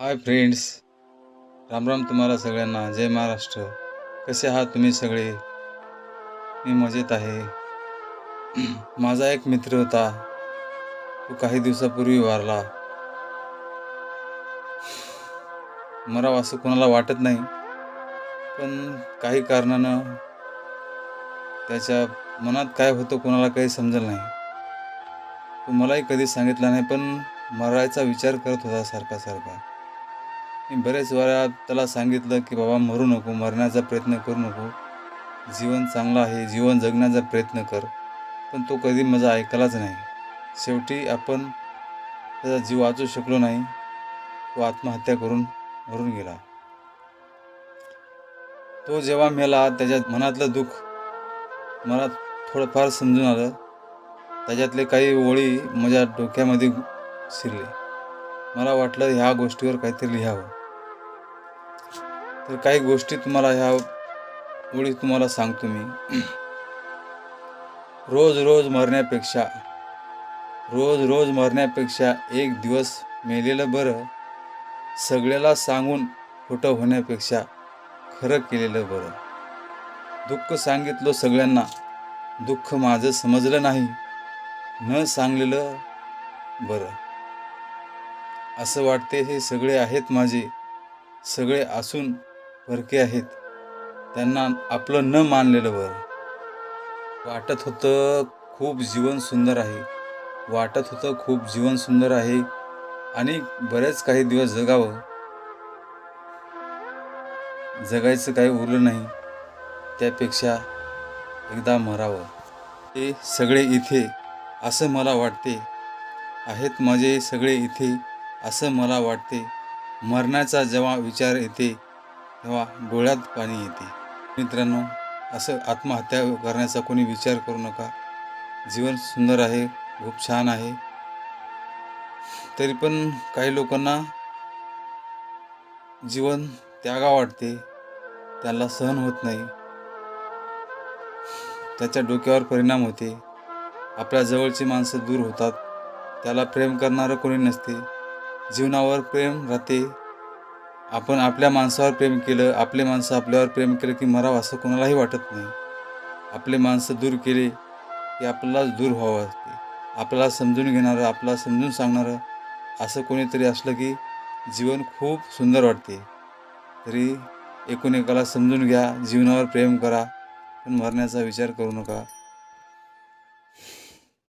Hi friends, Ram Ram तुम्हाला सगळ्यांना. जय महाराष्ट्र. कसे आहात तुम्ही सगळे? मी मजेत आहे. माझा एक मित्र होता. तो काही दिवसापूर्वी वारला. मरावं असं कोणाला वाटत नाही, पण काही कारणानं त्याच्या मनात काय होतं कोणाला काही समजलं नाही. तो मलाही कधी सांगितलं नाही, पण मरायचा विचार करत होता सारखा. मी बरेच वेळा त्याला सांगितलं, की "बाबा मरू नको, मरण्याचा प्रयत्न करू नको. जीवन चांगलं आहे, जीवन जगण्याचा प्रयत्न कर." पण तो कधी माझं ऐकलाच नाही. शेवटी आपण त्याचा जीव वाचवू शकलो नाही. तो आत्महत्या करून मरून गेला. तो जेव्हा मेला त्याच्या मनातलं दुःख मला थोडंफार समजून आलं. त्याच्यातले काही ओळी माझ्या डोक्यामध्ये शिरले. मला वाटलं ह्या गोष्टीवर काहीतरी लिहावं. तर काही गोष्टी तुम्हाला ह्या ओळी तुम्हाला सांगतो मी. रोज मरण्यापेक्षा एक दिवस मेलेलं बरं. सगळ्याला सांगून खोटं होण्यापेक्षा खरं केलेलं बरं. दुःख सांगितलं सगळ्यांना, दुःख माझं समजलं नाही. न सांगलेलं बरं. असं वाटते हे सगळे आहेत माझे, सगळे असून परके आहेत. त्यांना आपलं न मानलेलं बरं. वाटत होतं खूप जीवन सुंदर आहे आणि बरेच काही दिवस जगावं. जगायचं काही उरलं नाही. त्यापेक्षा एकदा मरावं. ते सगळे इथे असं मला वाटते. आहेत माझे सगळे इथे असं मला वाटते. मरण्याचा जेव्हा विचार येते तेव्हा डोळ्यात पाणी येते. मित्रांनो, असं आत्महत्या करण्याचा कोणी विचार करू नका. जीवन सुंदर आहे, खूप छान आहे. तरी पण काही लोकांना जीवन त्यागा वाटते. त्याला सहन होत नाही. त्याच्या डोक्यावर परिणाम होते. आपल्या जवळची माणसं दूर होतात. त्याला प्रेम करणारं कोणी नसते. जीवनावर प्रेम राहते. आपण आपल्या माणसावर प्रेम केलं, आपले माणसं आपल्यावर प्रेम केलं की मरावं असं कोणालाही वाटत नाही. आपले माणसं दूर केले की आपल्यालाच दूर व्हावं असते. आपल्याला समजून घेणारं, आपल्याला समजून सांगणारं असं कोणीतरी असलं की जीवन खूप सुंदर वाटते. तरी एकूण एकाला समजून घ्या, जीवनावर प्रेम करा, पण मरण्याचा विचार करू नका.